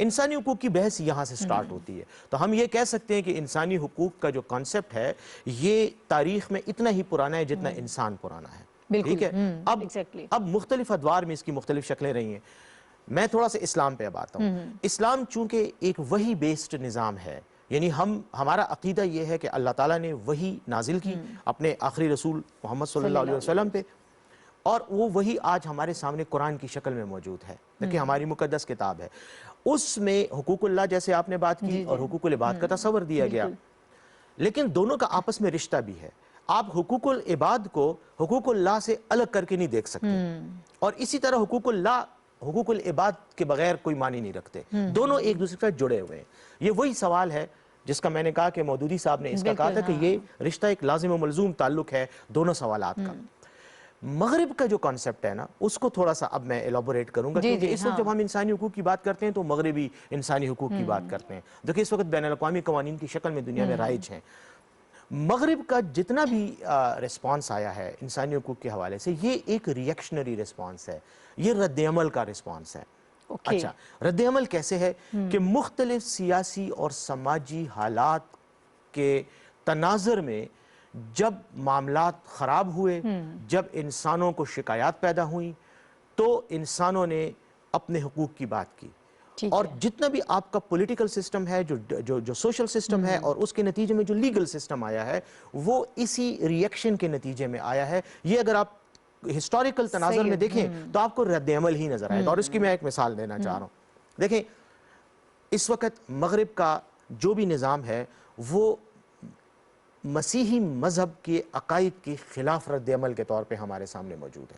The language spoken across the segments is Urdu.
انسانی حقوق کی بحث یہاں سے سٹارٹ ہوتی ہے. تو ہم یہ کہہ سکتے ہیں کہ انسانی حقوق کا جو کانسیپٹ ہے یہ تاریخ میں اتنا ہی پرانا ہے جتنا انسان پرانا ہے. ٹھیک ہے. اب مختلف ادوار میں اس کی مختلف شکلیں رہی ہیں. میں تھوڑا سا اسلام پہ اب آتا ہوں. اسلام چونکہ ایک وحی بیسڈ نظام ہے، یعنی ہمارا عقیدہ یہ ہے کہ اللہ تعالیٰ نے وحی نازل کی اپنے آخری رسول محمد صلی اللہ علیہ وسلم پہ، اور وہ وہی آج ہمارے سامنے قرآن کی شکل میں موجود ہے، کہ ہماری مقدس کتاب ہے. اس میں حقوق اللہ جیسے آپ نے بات کی اور حقوق العباد کا تصور دیا گیا، لیکن دونوں کا آپس میں رشتہ بھی ہے. آپ حقوق العباد کو حقوق اللہ سے الگ کر کے نہیں دیکھ سکتے، اور اسی طرح حقوق اللہ حقوق العباد کے بغیر کوئی معنی نہیں رکھتے. دونوں ایک دوسرے کے ساتھ جڑے ہوئے ہیں. یہ وہی سوال ہے جس کا میں نے کہا کہ مودودی صاحب نے اس کا کہا تھا کہ یہ رشتہ ایک لازم و ملزوم تعلق ہے دونوں سوالات کا. مغرب کا جو کانسیپٹ ہے نا، اس کو تھوڑا سا اب میں ایلابوریٹ کروں گا، کیونکہ اس وقت جب ہم انسانی حقوق کی بات کرتے ہیں تو مغربی انسانی حقوق کی بات کرتے ہیں، جو کہ اس وقت بین الاقوامی قوانین کی شکل میں دنیا میں رائج ہیں. مغرب کا جتنا بھی ریسپانس آیا ہے انسانی حقوق کے حوالے سے، یہ ایک ریئیکشنری ریسپانس ہے، یہ رد عمل کا ریسپانس ہے. اچھا، رد عمل کیسے ہے کہ مختلف سیاسی اور سماجی حالات کے تناظر میں جب معاملات خراب ہوئے، جب انسانوں کو شکایات پیدا ہوئیں، تو انسانوں نے اپنے حقوق کی بات کی. اور جتنا بھی آپ کا پولیٹیکل سسٹم ہے، جو سوشل سسٹم ہے، اور اس کے نتیجے میں جو لیگل سسٹم آیا ہے، وہ اسی ریئیکشن کے نتیجے میں آیا ہے. یہ اگر آپ ہسٹوریکل تناظر میں دیکھیں تو آپ کو رد عمل ہی نظر آئے گا. اور اس کی میں ایک مثال دینا چاہ رہا ہوں. دیکھیں، اس وقت مغرب کا جو بھی نظام ہے وہ مسیحی مذہب کے عقائد کے خلاف رد عمل کے طور پہ ہمارے سامنے موجود ہے.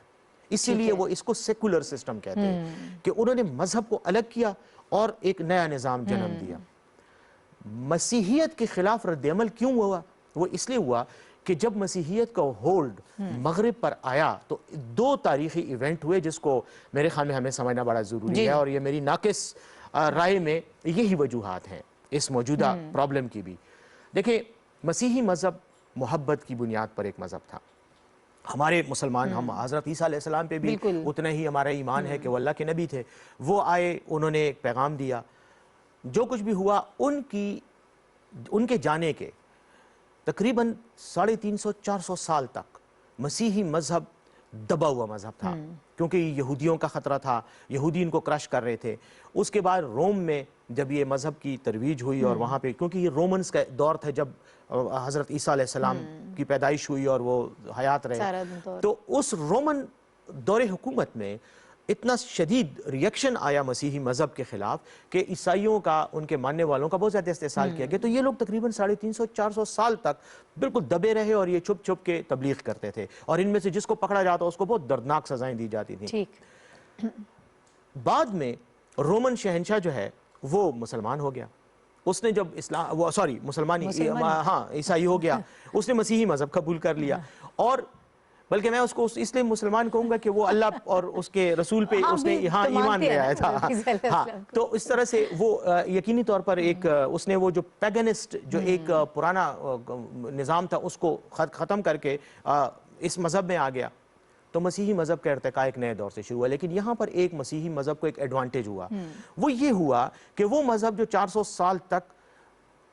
اسی لیے وہ اس کو سیکولر سسٹم کہتے ہیں، کہ انہوں نے مذہب کو الگ کیا اور ایک نیا نظام جنم دیا. مسیحیت کے خلاف رد عمل کیوں ہوا؟ وہ اس لیے ہوا کہ جب مسیحیت کا ہولڈ مغرب پر آیا تو دو تاریخی ایونٹ ہوئے جس کو میرے خیال میں ہمیں سمجھنا بڑا ضروری ہے، اور یہ میری ناقص رائے میں یہی وجوہات ہیں اس موجودہ پرابلم کی بھی. دیکھیں، مسیحی مذہب محبت کی بنیاد پر ایک مذہب تھا. ہمارے مسلمان، ہم حضرت عیسیٰ علیہ السلام پہ بھی اتنا ہی ہمارا ایمان ہے کہ وہ اللہ کے نبی تھے. وہ آئے، انہوں نے ایک پیغام دیا. جو کچھ بھی ہوا ان کے جانے کے تقریباً 350-400 سال تک مسیحی مذہب دبا ہوا مذہب تھا، کیونکہ یہودیوں کا خطرہ تھا، یہودی ان کو کرش کر رہے تھے. اس کے بعد روم میں جب یہ مذہب کی ترویج ہوئی، اور وہاں پہ کیونکہ یہ رومنز کا دور تھا جب حضرت عیسیٰ علیہ السلام کی پیدائش ہوئی اور وہ حیات رہے، تو اس رومن دور حکومت میں اتنا شدید ریئیکشن آیا مسیحی مذہب کے خلاف کہ عیسائیوں کا، ان کے ماننے والوں کا بہت زیادہ استحصال کیا گیا. تو یہ لوگ تقریباً 350-400 سال تک بالکل دبے رہے، اور یہ چھپ چھپ کے تبلیغ کرتے تھے، اور ان میں سے جس کو پکڑا جاتا اس کو بہت دردناک سزائیں دی جاتی تھیں. بعد میں رومن شہنشاہ جو ہے وہ مسلمان ہو گیا. اس نے جب عیسائی ہو گیا، اس نے مسیحی مذہب قبول کر لیا. اور بلکہ میں اس کو اس لیے مسلمان کہوں گا کہ وہ اللہ اور اس کے رسول پہ اس نے ایمان لے آیا تھا. تو اس طرح سے وہ یقینی طور پر ایک اس نے وہ جو پیگنسٹ جو ایک پرانا نظام تھا اس کو ختم کر کے اس مذہب میں آ گیا. تو مسیحی مذہب کا ارتقاء ایک نئے دور سے شروع ہوا. لیکن یہاں پر ایک مسیحی مذہب کو ایک ایڈوانٹیج ہوا. وہ یہ ہوا کہ وہ مذہب جو 400 سال تک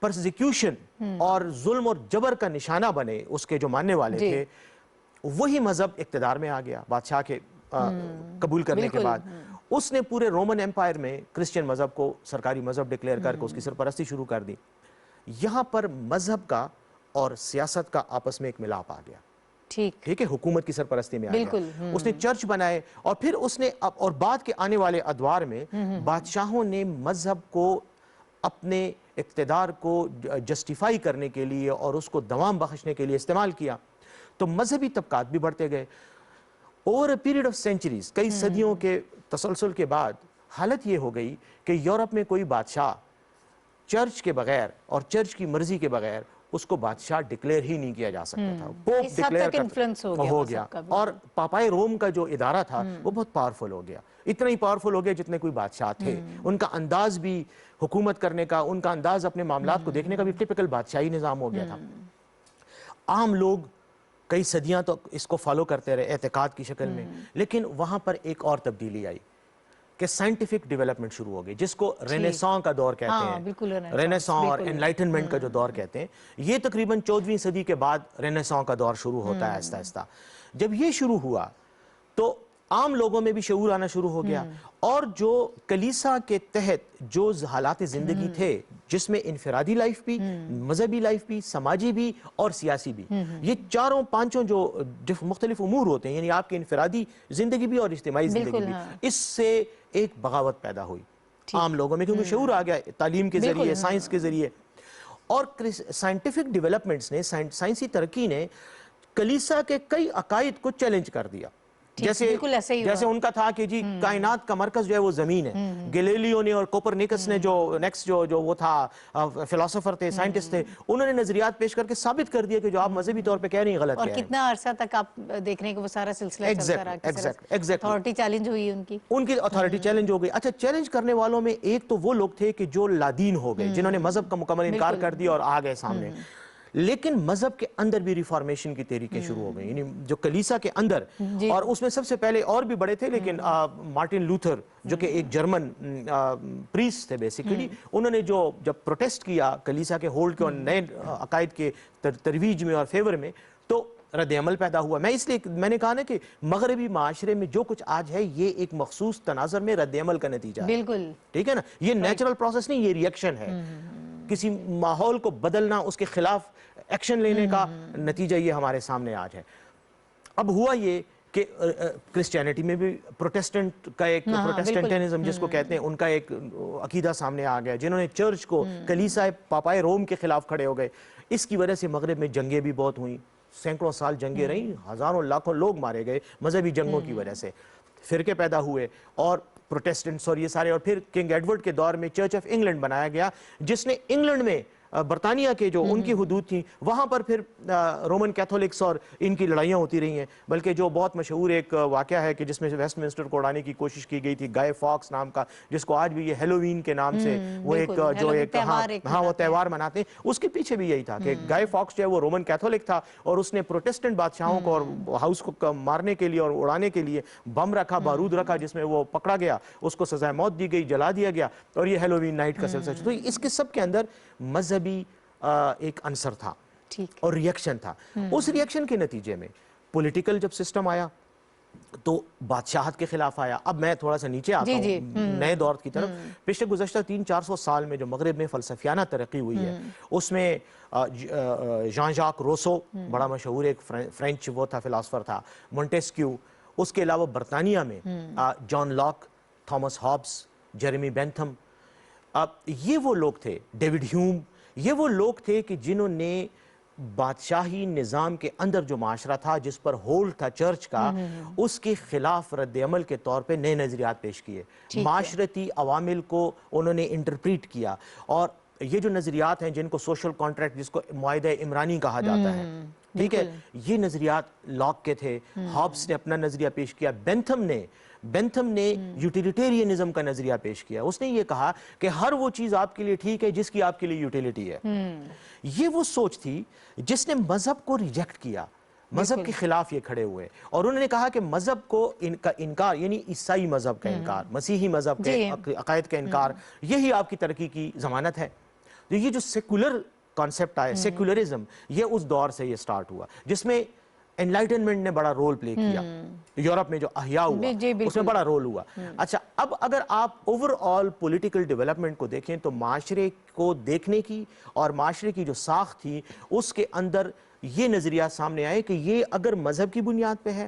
پرسیکیوشن اور ظلم اور جبر کا نشانہ بنے اس کے جو ماننے والے تھے، وہی مذہب اقتدار میں آ گیا بادشاہ کے قبول کرنے کے بعد. اس نے پورے رومن ایمپائر میں کرسچن مذہب کو سرکاری مذہب ڈکلیئر کر کے اس کی سرپرستی شروع کر دی. یہاں پر مذہب کا اور سیاست کا آپس میں ایک ملاپ آ گیا. ٹھیک ہے، حکومت کی سرپرستی میں آ گیا. اس نے چرچ بنائے، اور پھر اس نے اور بعد کے آنے والے ادوار میں بادشاہوں نے مذہب کو اپنے اقتدار کو جسٹیفائی کرنے کے لیے اور اس کو دوام بخشنے کے لیے استعمال کیا. تو مذہبی طبقات بھی بڑھتے گئے. Over a period of centuries, کئی صدیوں کے تسلسل کے بعد حالت یہ ہو گئی کہ یورپ میں کوئی بادشاہ چرچ کے بغیر اور چرچ کی مرضی کے بغیر اس کو بادشاہ ڈکلیئر ہی نہیں کیا جا سکتا تھا. پوپ ڈکلیئر ہو گیا، اور پاپائے روم کا جو ادارہ تھا وہ بہت پاورفل ہو گیا. اتنا ہی پاورفل ہو گیا جتنے کوئی بادشاہ تھے. ان کا انداز بھی حکومت کرنے کا، ان کا انداز اپنے معاملات کو دیکھنے کا بھی ٹپیکل بادشاہی نظام ہو گیا تھا. عام لوگ کئی صدیاں تو اس کو فالو کرتے رہے اعتقاد کی شکل میں. لیکن وہاں پر ایک اور تبدیلی آئی. کہ سائنٹیفک ڈیولپمنٹ شروع ہو گئی جس کو رینیسانس کا دور کہتے ہاں ہیں. بالکل رینیسانس اور انلائٹنمنٹ کا جو دور کہتے ہیں, یہ تقریباً 14ویں صدی کے بعد رینیسانس کا دور شروع ہوتا ہے آہستہ آہستہ. جب یہ شروع ہوا تو عام لوگوں میں بھی شعور آنا شروع ہو گیا, اور جو کلیسا کے تحت جو حالات زندگی تھے جس میں انفرادی لائف بھی, مذہبی لائف بھی, سماجی بھی اور سیاسی بھی, یہ چاروں پانچوں جو مختلف امور ہوتے ہیں, یعنی آپ کی انفرادی زندگی بھی اور اجتماعی زندگی بھی, اس سے ایک بغاوت پیدا ہوئی عام لوگوں میں, کیونکہ شعور آ گیا تعلیم کے ذریعے, سائنس کے ذریعے. اور سائنٹیفک ڈیولپمنٹس نے, سائنسی ترقی نے کلیسا کے کئی عقائد کو چیلنج کر دیا. جیسے ان کا تھا کہ جی کائنات کا مرکز جو ہے وہ زمین ہے. گیلیلیو نے اور کوپرنیکس نے جو وہ تھا فلاسفر تھے, سائنٹسٹ تھے, انہوں نے نظریات پیش کر کے ثابت کر دیا کہ جو آپ مذہبی طور پہ کہہ رہی ہیں غلط ہے. اور کتنا عرصہ تک آپ دیکھ رہے ہیں کہ وہ سارا سلسلہ چلتا رہا, اتھارٹی چیلنج ہوئی ان کی اتھارٹی چیلنج ہو گئی. اچھا, چیلنج کرنے والوں میں ایک تو وہ لوگ تھے کہ جو لادین ہو گئے, جنہوں نے مذہب کا مکمل انکار کر دیا اور آ گئے سامنے. لیکن مذہب کے اندر بھی ریفارمیشن کی تحریکیں شروع ہو گئیں, یعنی جو کلیسا کے اندر, اور اس میں سب سے پہلے اور بھی بڑے تھے, لیکن مارٹن لوتھر جو کہ ایک جرمن پریسٹ تھے بیسیکلی, انہوں نے جب پروٹیسٹ کیا کلیسا کے ہولڈ کے اور نئے عقائد کے ترویج میں اور فیور میں, تو رد عمل پیدا ہوا. میں نے کہا نا کہ مغربی معاشرے میں جو کچھ آج ہے یہ ایک مخصوص تناظر میں رد عمل کا نتیجہ ہے. بالکل ٹھیک ہے نا, یہ نیچرل پروسیس نہیں, یہ ری ایکشن ہے. کسی ماحول کو بدلنا, اس کے خلاف ایکشن لینے کا نتیجہ یہ ہمارے سامنے آج ہے. اب ہوا یہ کہ کرسچینٹی میں بھی پروٹیسٹنٹ کا ایک پروٹیسٹنٹنزم جس کو کہتے ہیں, ان کا ایک عقیدہ سامنے آ گیا, جنہوں نے چرچ کو, کلیسا پاپائے روم کے خلاف کھڑے ہو گئے. اس کی وجہ سے مغرب میں جنگیں بھی بہت ہوئیں, سینکڑوں سال جنگیں رہیں, ہزاروں لاکھوں لوگ مارے گئے مذہبی جنگوں کی وجہ سے. فرقے پیدا ہوئے اور پروٹیسٹنٹس اور یہ سارے, اور پھر کنگ ایڈورڈ کے دور میں چرچ آف انگلینڈ بنایا گیا, جس نے انگلینڈ میں برطانیہ کے جو ان کی حدود تھیں وہاں پر پھر رومن کیتھولکس اور ان کی لڑائیاں ہوتی رہی ہیں. بلکہ جو بہت مشہور ایک واقعہ ہے کہ جس میں ویسٹ منسٹر کو اڑانے کی کوشش کی گئی تھی, گائے فاکس نام کا, جس کو آج بھی یہ ہیلووین کے نام سے وہ ایک وہ تہوار مناتے ہیں, اس کے پیچھے بھی یہی تھا کہ گائے فاکس جو ہے وہ رومن کیتھولک تھا, اور اس نے پروٹیسٹنٹ بادشاہوں کو اور ہاؤس کو مارنے کے لیے اور اڑانے کے لیے بم رکھا, بارود رکھا, جس میں وہ پکڑا گیا, اس کو سزائے موت دی گئی, جلا دیا گیا, اور یہ ہیلووین نائٹ کا سلسلہ. تو اس کے سب کے اندر مذہبی ایک عنصر تھا اور ریئیکشن تھا. اس ریئیکشن کے نتیجے میں پولیٹیکل جب سسٹم آیا تو بادشاہت کے خلاف آیا. اب میں تھوڑا سا نیچے آتا ہوں نئے دور کی طرف. پچھلے گزشتہ 300-400 سال میں جو مغرب میں فلسفیانہ ترقی ہوئی ہے, اس میں جان ژاک روسو بڑا مشہور ایک فرینچ وہ تھا, فلاسفر تھا, مونٹیسکیو, اس کے علاوہ برطانیہ میں John Locke, Thomas Hobbes, Jeremy Bentham, یہ وہ لوگ تھے, ڈیوڈ ہیوم, یہ وہ لوگ تھے کہ جنہوں نے بادشاہی نظام کے اندر جو معاشرہ تھا جس پر ہولڈ تھا چرچ کا, اس کے خلاف رد عمل کے طور پہ نئے نظریات پیش کیے, معاشرتی عوامل کو انہوں نے انٹرپریٹ کیا. اور یہ جو نظریات ہیں جن کو سوشل کانٹریکٹ, جس کو معاہدہ عمرانی کہا جاتا ہے, ٹھیک ہے, یہ نظریات لاک کے تھے. ہابس نے اپنا نظریہ پیش کیا. بینتھم نے یوٹیلیٹیرینزم کا نظریہ پیش کیا. اس نے یہ کہا کہ ہر وہ چیز آپ کے لیے ٹھیک ہے جس کی آپ کے لیے یوٹیلیٹی ہے. یہ وہ سوچ تھی جس نے مذہب کو ریجیکٹ کیا, مذہب کے خلاف یہ کھڑے ہوئے, اور انہوں نے کہا کہ مذہب کو کا انکار, یعنی عیسائی مذہب کا انکار, مسیحی مذہب کے عقائد کا انکار, یہی آپ کی ترقی کی ضمانت ہے. تو یہ جو سیکولر کانسیپٹ آئے, سیکولرزم, یہ اس دور سے یہ سٹارٹ ہوا, جس میں انلائٹنمنٹ نے بڑا رول پلے کیا. یورپ میں جو احیاء ہوا اس میں بڑا رول ہوا. اچھا, اب اگر آپ اوور آل پولیٹیکل ڈیولپمنٹ کو دیکھیں تو معاشرے کو دیکھنے کی اور معاشرے کی جو ساخت تھی اس کے اندر یہ نظریات سامنے آئے کہ یہ اگر مذہب کی بنیاد پہ ہے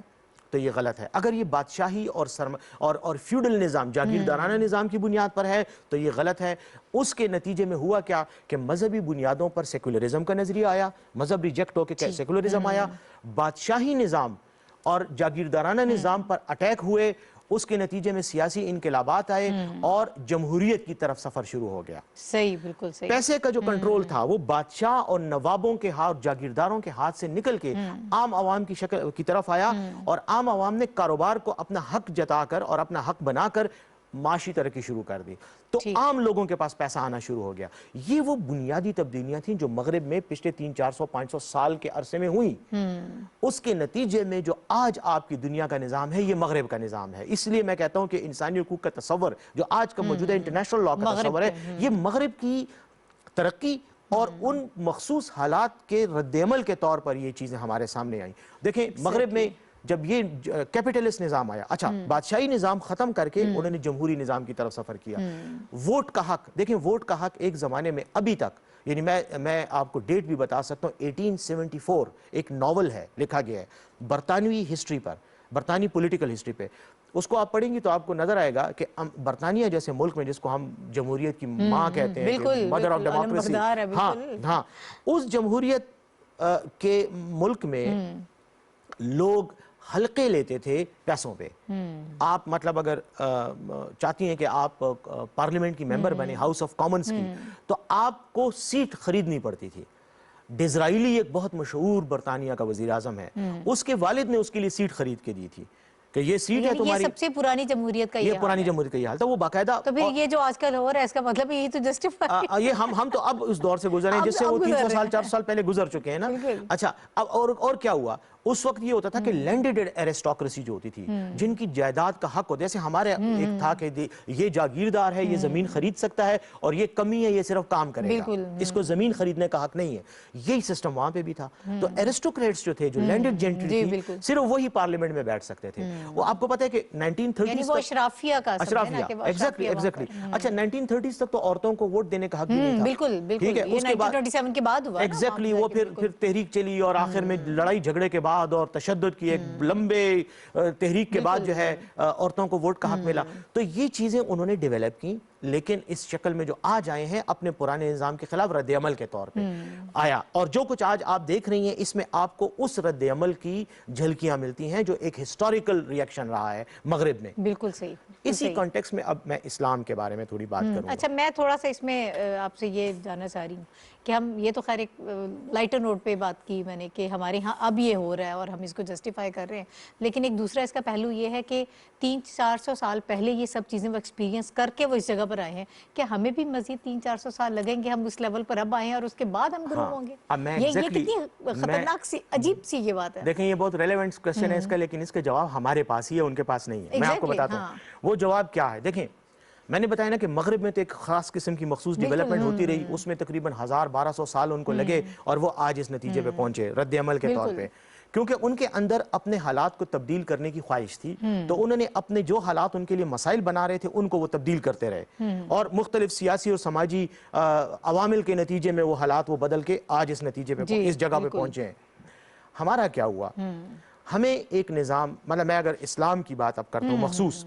تو یہ غلط ہے, اگر یہ بادشاہی اور فیوڈل نظام, جاگیردارانہ نظام کی بنیاد پر ہے تو یہ غلط ہے. اس کے نتیجے میں ہوا کیا کہ مذہبی بنیادوں پر سیکولرزم کا نظریہ آیا, مذہب ریجیکٹ ہو کے سیکولرزم آیا, بادشاہی نظام اور جاگیردارانہ نظام پر اٹیک ہوئے, اس کے نتیجے میں سیاسی انقلابات آئے اور جمہوریت کی طرف سفر شروع ہو گیا. صحیح, بالکل صحیح. پیسے کا جو کنٹرول تھا وہ بادشاہ اور نوابوں کے ہاتھ, جاگیرداروں کے ہاتھ سے نکل کے عام عوام کی طرف آیا, اور عام عوام نے کاروبار کو اپنا حق جتا کر اور اپنا حق بنا کر معاشی ترقی شروع کر دی تو عام لوگوں کے پاس پیسہ آنا شروع ہو گیا. یہ وہ بنیادی تبدیلیاں تھیں جو مغرب میں پچھلے 300-400-500 سال کے عرصے میں ہوئی. اس کے نتیجے میں جو آج آپ کی دنیا کا نظام ہے یہ مغرب کا نظام ہے. اس لیے میں کہتا ہوں کہ انسانی حقوق کا تصور جو آج کا موجودہ انٹرنیشنل لاء کا تصور ہے یہ مغرب کی ترقی اور ان مخصوص حالات کے رد عمل کے طور پر یہ چیزیں ہمارے سامنے آئیں. دیکھیں مغرب میں جب یہ کیپٹلسٹ نظام آیا, اچھا بادشاہی نظام ختم کر کے انہوں نے جمہوری نظام کی طرف سفر کیا. ووٹ کا حق, دیکھیں ووٹ کا حق ایک زمانے میں ابھی تک, یعنی میں آپ کو ڈیٹ بھی بتا سکتا ہوں, 1874 ایک ناول ہے لکھا گیا ہے برطانوی ہسٹری پر, برطانوی پولیٹیکل ہسٹری پہ. اس کو آپ پڑھیں گی تو آپ کو نظر آئے گا کہ برطانیہ جیسے ملک میں جس کو ہم جمہوریت کی ماں کہتے ہیں, مدر آف ڈیموکریسی, ہاں اس جمہوریت کے ملک میں لوگ حلقے لیتے تھے پیسوں پہ. آپ مطلب اگر چاہتی ہیں کہ آپ پارلیمنٹ کی ممبر بنے, ہاؤس آف کامنز کی, تو آپ کو سیٹ خریدنی پڑتی تھی. ڈزرائیلی ایک بہت مشہور برطانیہ کا وزیر اعظم ہے, اس کے والد نے اس کے لیے سیٹ خرید کے دی تھی کہ یہ سیٹ ہے تمہاری. یہ سب سے پرانی جمہوریت کا یہ پرانی جمہوریت کا یہ حال تھا. وہ باقاعدہ تو پھر یہ جو آج کل ہو رہا ہے اس کا مطلب یہی تو جسٹیفائی یہ ہم تو اب اس دور سے گزرے ہیں جس سے وہ 300 سال 400 سال پہلے گزر چکے ہیں نا. اچھا اب اور کیا ہوا اس وقت یہ ہوتا تھا کہ لینڈڈ ایرسٹوکریسی جو ہوتی تھی, جن کی جائیداد کا حق ہوتا ہے, جیسے ہمارے ایک تھا کہ یہ جاگیردار ہے, یہ زمین خرید سکتا ہے, اور یہ کمی ہے, یہ صرف کام کرے گا, اس کو زمین خریدنے کا حق نہیں ہے. یہی سسٹم وہاں پہ بھی تھا. تو ایرسٹوکریٹس جو تھے, جو لینڈڈ جینٹری تھی, صرف وہی پارلیمنٹ میں بیٹھ سکتے تھے. وہ آپ کو پتہ ہے کہ 1930s وہ اشرافیہ کا ایگزیکٹلی. اچھا 1930s تک تو عورتوں کو ووٹ دینے کا حق بھی نہیں تھا. بالکل بالکل, یہ 1927 کے بعد ہوا ایگزیکٹلی. وہ پھر تحریک چلی اور آخر میں لڑائی جھگڑے کے بعد اور تشدد کی ایک لمبے تحریک کے بعد جو ہے عورتوں کو ووٹ کا حق ملا. تو یہ چیزیں انہوں نے ڈیولپ کی, لیکن اس شکل میں جو آج آئے ہیں اپنے پرانے نظام کے خلاف رد عمل کے طور پہ آیا. اور جو کچھ آج آپ دیکھ رہی ہیں اس میں آپ کو اس رد عمل کی جھلکیاں ملتی ہیں جو ایک ہسٹوریکل ریئیکشن رہا ہے مغرب میں. بالکل صحیح. اسی کانٹیکس میں اب میں اسلام کے بارے میں تھوڑی بات کروں گا. اچھا میں تھوڑا سا اس میں آپ سے یہ جاننا چاہ رہی ہوں کہ ہم یہ تو خیر ایک لائٹر نوٹ پہ بات کی میں نے کہ ہمارے ہاں اب یہ ہو رہا ہے اور ہم اس کو جسٹیفائی کر رہے ہیں, لیکن ایک دوسرا اس کا پہلو یہ ہے کہ 300-400 سال پہلے یہ سب چیزیں وہ ایکسپیرینس کر کے وہ اس جگہ پر آئے ہیں, کہ ہمیں بھی مزید 300-400 سال لگیں گے ہم اس لیول پر اب آئے ہیں اور اس کے بعد ہم گرو ہوں گے. یہ کتنی خطرناک سی عجیب سی یہ بات ہے. دیکھیں یہ بہت ریلیونٹ کوسچن ہے اس کا, لیکن اس کا جواب ہمارے پاس ہی ہے, ان کے پاس نہیں ہے. میں آپ کو بتاتا ہوں وہ جواب کیا ہے. دیکھیں میں نے بتایا نا کہ مغرب میں تو ایک خاص قسم کی مخصوص ڈیولپمنٹ ہوتی رہی, اس میں تقریباً 1200 سال ان کو لگے اور وہ آج اس نتیجے پہ پہنچے رد عمل کے طور پہ, کیونکہ ان کے اندر اپنے حالات کو تبدیل کرنے کی خواہش تھی. تو انہوں نے اپنے جو حالات ان کے لیے مسائل بنا رہے تھے ان کو وہ تبدیل کرتے رہے, اور مختلف سیاسی اور سماجی عوامل کے نتیجے میں وہ حالات وہ بدل کے آج اس نتیجے پہ اس جگہ پہ پہنچے ہیں. ہمارا کیا ہوا, ہمیں ایک نظام, مطلب میں اگر اسلام کی بات اب کرتا ہوں مخصوص,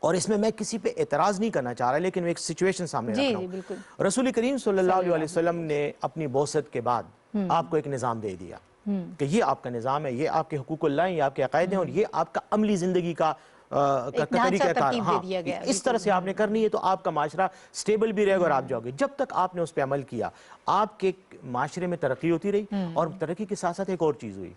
اور اس میں میں کسی پہ اعتراض نہیں کرنا چاہ رہا لیکن میں ایک سچویشن سامنے رکھ رہا ہوں. رسول کریم صلی اللہ علیہ وسلم نے اپنی بعثت کے بعد آپ کو ایک نظام دے دیا کہ یہ آپ کا نظام ہے, یہ آپ کے حقوق اللہ ہیں, یہ آپ کے عقائد ہیں, اور یہ آپ کا عملی زندگی کا طریقہ کار. ہاں اس طرح سے آپ نے کرنی ہے تو آپ کا معاشرہ سٹیبل بھی رہے گا اور آپ جاؤ گے. جب تک آپ نے اس پہ عمل کیا آپ کے معاشرے میں ترقی ہوتی رہی, اور ترقی کے ساتھ ساتھ ایک اور چیز ہوئی,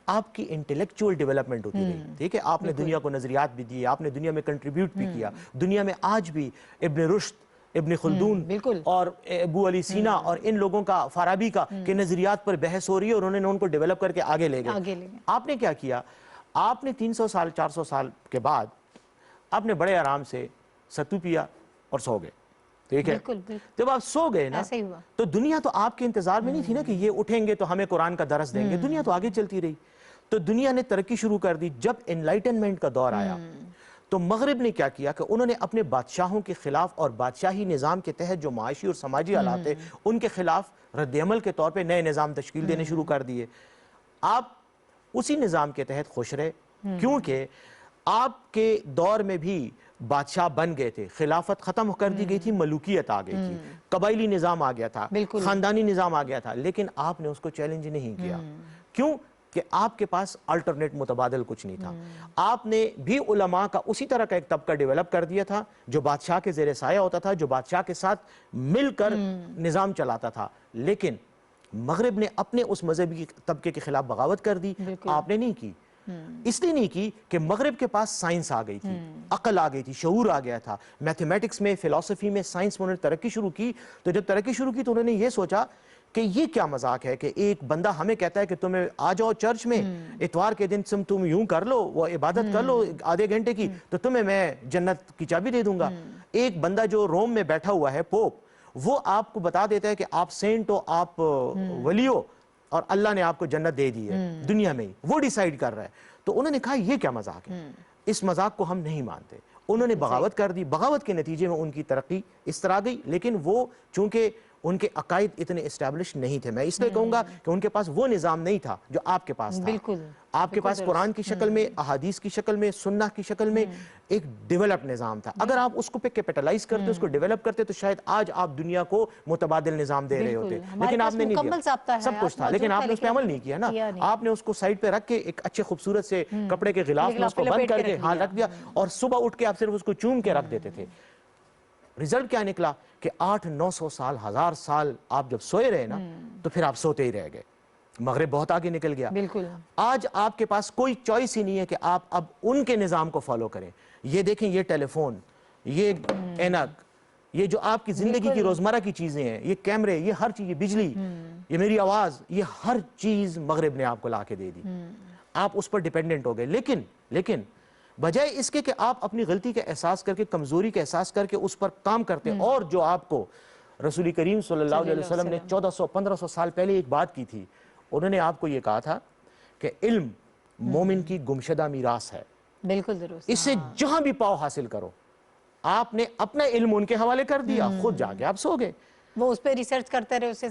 آپ کی انٹلیکچوئل ڈیولپمنٹ ہوتی رہی. ٹھیک ہے, آپ نے دنیا کو نظریات بھی دیے, آپ نے دنیا میں کنٹریبیوٹ بھی کیا. دنیا میں آج بھی ابن رشد, ابن خلدون اور ابو علی سینا اور ان لوگوں کا, فارابی کا, کے نظریات پر بحث ہو رہی ہے اور انہوں نے ان کو ڈیولپ کر کے آگے لے گئے. آپ نے کیا کیا, آپ نے 300 سال 400 سال کے بعد آپ نے بڑے آرام سے ستو پیا اور سو گئے. ٹھیک ہے, جب آپ سو گئے نا تو دنیا تو آپ کے انتظار میں نہیں تھی نا کہ یہ اٹھیں گے تو ہمیں قرآن کا درس دیں گے. دنیا تو آگے چلتی رہی. تو دنیا نے ترقی شروع کر دی. جب انلائٹنمنٹ کا دور آیا تو مغرب نے کیا کیا کہ انہوں نے اپنے بادشاہوں کے خلاف اور بادشاہی نظام کے تحت جو معاشی اور سماجی حالات ہیں ان کے خلاف رد عمل کے طور پہ نئے نظام تشکیل دینے شروع کر دیے. آپ اسی نظام کے تحت خوش رہے, کیونکہ آپ کے دور میں بھی بادشاہ بن گئے تھے, خلافت ختم کر دی گئی تھی, ملوکیت آ گئی تھی, قبائلی نظام آ گیا تھا, خاندانی نظام آ گیا تھا, لیکن آپ نے اس کو چیلنج نہیں کیا. کیوں کہ آپ کے پاس الٹرنیٹ متبادل کچھ نہیں تھا. آپ نے بھی علماء کا اسی طرح کا ایک طبقہ ڈیولپ کر دیا تھا جو بادشاہ کے زیر سایہ ہوتا تھا, جو بادشاہ کے ساتھ مل کر نظام چلاتا تھا. لیکن مغرب نے اپنے اس مذہبی طبقے کے خلاف بغاوت کر دی, آپ نے نہیں کی. اس لیے نہیں کی کہ مغرب کے پاس سائنس آ گئی تھی، عقل آ گئی تھی، شعور آ گیا تھا، میتھمیٹکس میں، فلسفی میں، سائنس میں انہوں نے ترقی شروع کی. تو جب ترقی شروع کی تو انہوں نے یہ سوچا کہ یہ کیا مذاق ہے کہ ایک بندہ ہمیں کہتا ہے کہ تمہیں آ جاؤ چرچ میں اتوار کے دن تم یوں کر لو، وہ عبادت کر لو آدھے گھنٹے کی، تو تمہیں میں جنت کی چابی دے دوں گا. ایک بندہ جو روم میں بیٹھا ہوا ہے پوپ، وہ آپ کو بتا دیتا ہے کہ آپ سینٹ ہو، آپ ولی ہو، اور اللہ نے آپ کو جنت دے دی ہے دنیا میں ہی، وہ ڈیسائیڈ کر رہا ہے. تو انہوں نے کہا یہ کیا مذاق ہے، اس مذاق کو ہم نہیں مانتے. انہوں نے بغاوت کر دی. بغاوت کے نتیجے میں ان کی ترقی اس طرح گئی، لیکن وہ چونکہ ان کے عقائد اتنے اسٹیبلش نہیں تھے، میں اس لیے کہوں گا کہ ان کے پاس وہ نظام نہیں تھا جو آپ کے پاس تھا. بالکل آپ کے پاس قرآن کی شکل میں، احادیث کی شکل میں، سنہ کی شکل میں ایک ڈیولپ نظام تھا. اگر آپ اس کو پہ کیپٹلائز کرتے، اس کو ڈیولپ کرتے، تو شاید آج آپ دنیا کو متبادل نظام دے رہے ہوتے. لیکن آپ نے نہیں دیا، سب کچھ تھا لیکن آپ نے اس پہ عمل نہیں کیا نا. آپ نے اس کو سائڈ پہ رکھ کے ایک اچھے خوبصورت سے کپڑے کے غلاف میں اس کو بند کر کے رکھ دیا، اور صبح اٹھ کے آپ صرف اس کو چوم کے رکھ دیتے تھے. رزلٹ کیا نکلا کہ 800-900 سال، 1000 سال آپ جب سوئے رہے نا، تو پھر آپ سوتے ہی رہ گئے. مغرب بہت آگے نکل گیا. بالکل آج آپ کے پاس کوئی چوائس ہی نہیں ہے کہ آپ اب ان کے نظام کو فالو کریں. یہ دیکھیں، یہ ٹیلی فون، یہ اینک، یہ جو آپ کی زندگی کی روزمرہ کی چیزیں ہیں، یہ کیمرے، یہ ہر چیز، یہ بجلی، یہ میری آواز، یہ ہر چیز مغرب نے آپ کو لا کے دے دی. آپ اس پر ڈیپینڈنٹ ہو گئے. لیکن بجائے اس کے کہ آپ اپنی غلطی کا احساس کر کے، کمزوری کا احساس کر کے اس پر کام کرتے، اور جو آپ کو رسول کریم صلی اللہ علیہ وسلم نے 1400-1500 سال پہلے ایک بات کی تھی. انہوں نے آپ کو یہ کہا تھا کہ علم مومن کی گمشدہ میراث ہے. بالکل درست. اس سے جہاں بھی پاؤ حاصل کرو. آپ نے اپنا علم ان کے حوالے کر دیا، خود جا کے آپ سو گئے. وہ اس پہ ریسرچ کرتے رہے، اسے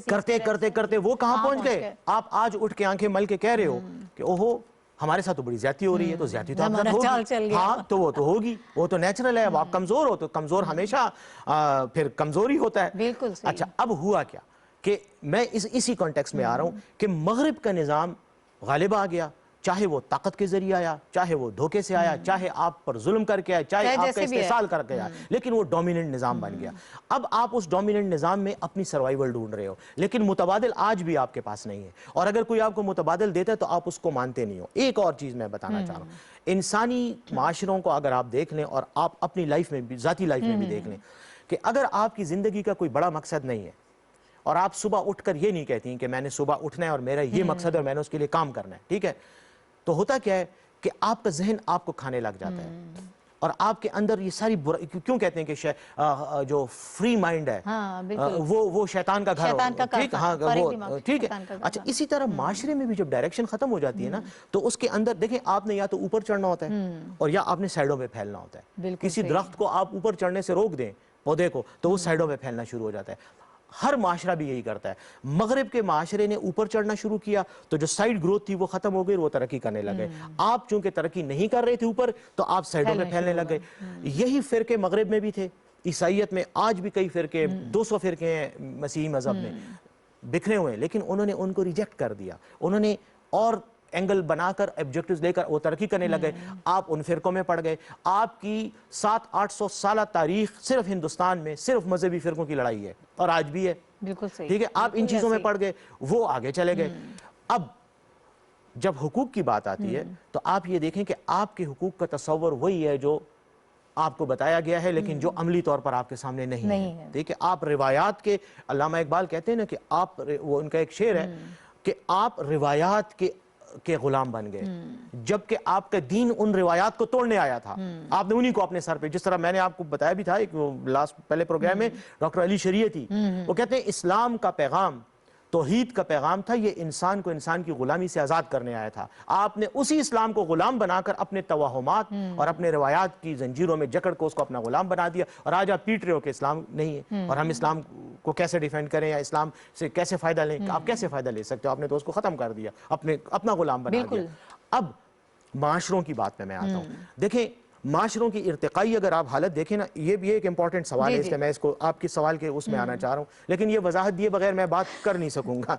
کرتے وہ کہاں پہنچ گئے. آپ آج اٹھ کے آنکھیں مل کے کہہ رہے ہو کہ اوہو ہمارے ساتھ تو بڑی زیادتی ہو رہی ہے. تو زیادتی تو آپ ہوگی، ہاں تو وہ تو ہوگی، وہ تو نیچرل ہے. اب آپ کمزور ہو تو کمزور ہمیشہ پھر کمزور ہی ہوتا ہے. بالکل. اچھا، اب ہوا کیا کہ میں اسی کانٹیکس میں آ رہا ہوں کہ مغرب کا نظام غالب آ گیا. چاہے وہ طاقت کے ذریعے آیا، چاہے وہ دھوکے سے آیا، چاہے آپ پر ظلم کر کے آیا، چاہے آپ کا استحصال کر کے آیا، لیکن وہ ڈومیننٹ نظام بن گیا. اب آپ اس ڈومیننٹ نظام میں اپنی سروائیول ڈھونڈ رہے ہو، لیکن متبادل آج بھی آپ کے پاس نہیں ہے. اور اگر کوئی آپ کو متبادل دیتا ہے تو آپ اس کو مانتے نہیں ہو. ایک اور چیز میں بتانا چاہ رہا ہوں، انسانی معاشروں کو اگر آپ دیکھ لیں، اور آپ اپنی لائف میں بھی، ذاتی لائف میں بھی دیکھ لیں، کہ اگر آپ کی زندگی کا کوئی بڑا مقصد نہیں ہے، اور آپ صبح اٹھ کر یہ نہیں کہتی کہ میں نے صبح اٹھنا ہے اور میرا یہ مقصد ہے اور میں نے اس کے لیے کام کرنا ہے، ٹھیک ہے، تو ہوتا کیا ہے کہ آپ کا ذہن آپ کو کھانے لگ جاتا ہے. اور آپ کے اندر یہ ساری کیوں کہتے ہیں کہ جو فری مائنڈ ہے وہ شیطان کا گھر ہے. ٹھیک، ہاں وہ ٹھیک ہے. اچھا، اسی طرح معاشرے میں بھی جب ڈائریکشن ختم ہو جاتی ہے نا، تو اس کے اندر دیکھیں، آپ نے یا تو اوپر چڑھنا ہوتا ہے، اور یا آپ نے سائڈوں پہ پھیلنا ہوتا ہے. کسی درخت کو آپ اوپر چڑھنے سے روک دیں، پودے کو، تو وہ سائڈوں پہ پھیلنا شروع ہو جاتا ہے. ہر معاشرہ بھی یہی کرتا ہے. مغرب کے معاشرے نے اوپر چڑھنا شروع کیا تو جو سائیڈ گروتھ تھی وہ ختم ہو گئی، وہ ترقی کرنے لگے. آپ چونکہ ترقی نہیں کر رہے تھے اوپر، تو آپ سائیڈوں پہ پھیلنے لگے. یہی فرقے مغرب میں بھی تھے. عیسائیت میں آج بھی کئی فرقے، 200 فرقے ہیں مسیحی مذہب میں، بکھرے ہوئے ہیں، لیکن انہوں نے ان کو ریجیکٹ کر دیا. انہوں نے اور اینگل بنا کر، آبجیکٹیوز لے کر وہ ترقی کرنے لگے. آپ ان فرقوں میں پڑ گئے. آپ کی 700-800 سالہ تاریخ صرف ہندوستان میں صرف مذہبی فرقوں کی لڑائی ہے، اور آج بھی ہے. بالکل صحیح. ٹھیک ہے، آپ ان چیزوں میں پڑ گئے، وہ آگے چلے گئے. اب جب حقوق کی بات آتی ہے تو آپ یہ دیکھیں کہ آپ کے حقوق کا تصور وہی ہے جو آپ کو بتایا گیا ہے، لیکن جو عملی طور پر آپ کے سامنے نہیں ہے. ٹھیک ہے، آپ روایات کے، علامہ اقبال کہتے ہیں نا کہ آپ، وہ ان کا ایک شعر ہے کہ آپ روایات کے غلام بن گئے، جبکہ آپ کا دین ان روایات کو توڑنے آیا تھا. آپ نے انہی کو اپنے سر پہ، جس طرح میں نے آپ کو بتایا بھی تھا ایک پہلے پروگرام میں، ڈاکٹر علی شریعتی، وہ کہتے ہیں اسلام کا پیغام توحید کا پیغام تھا، یہ انسان کو انسان کی غلامی سے آزاد کرنے آیا تھا. آپ نے اسی اسلام کو غلام بنا کر اپنے توہمات اور اپنے روایات کی زنجیروں میں جکڑ کو اس کو اپنا غلام بنا دیا. اور آج آپ پیٹ رہے ہو کہ اسلام نہیں ہے، اور ہم اسلام کو کیسے ڈیفینڈ کریں یا اسلام سے کیسے فائدہ لیں. آپ کیسے فائدہ لے سکتے ہو؟ آپ نے تو اس کو ختم کر دیا، اپنا غلام بنا دیا. اب معاشروں کی بات میں آتا ہوں. دیکھیں، معاشروں کی ارتقائی اگر آپ حالت دیکھیں نا، یہ بھی ایک امپورٹنٹ سوال ہے، اس لیے میں اس کو آپ کی سوال کے اس میں آنا چاہ رہا ہوں، لیکن یہ وضاحت دیے بغیر میں بات کر نہیں سکوں گا.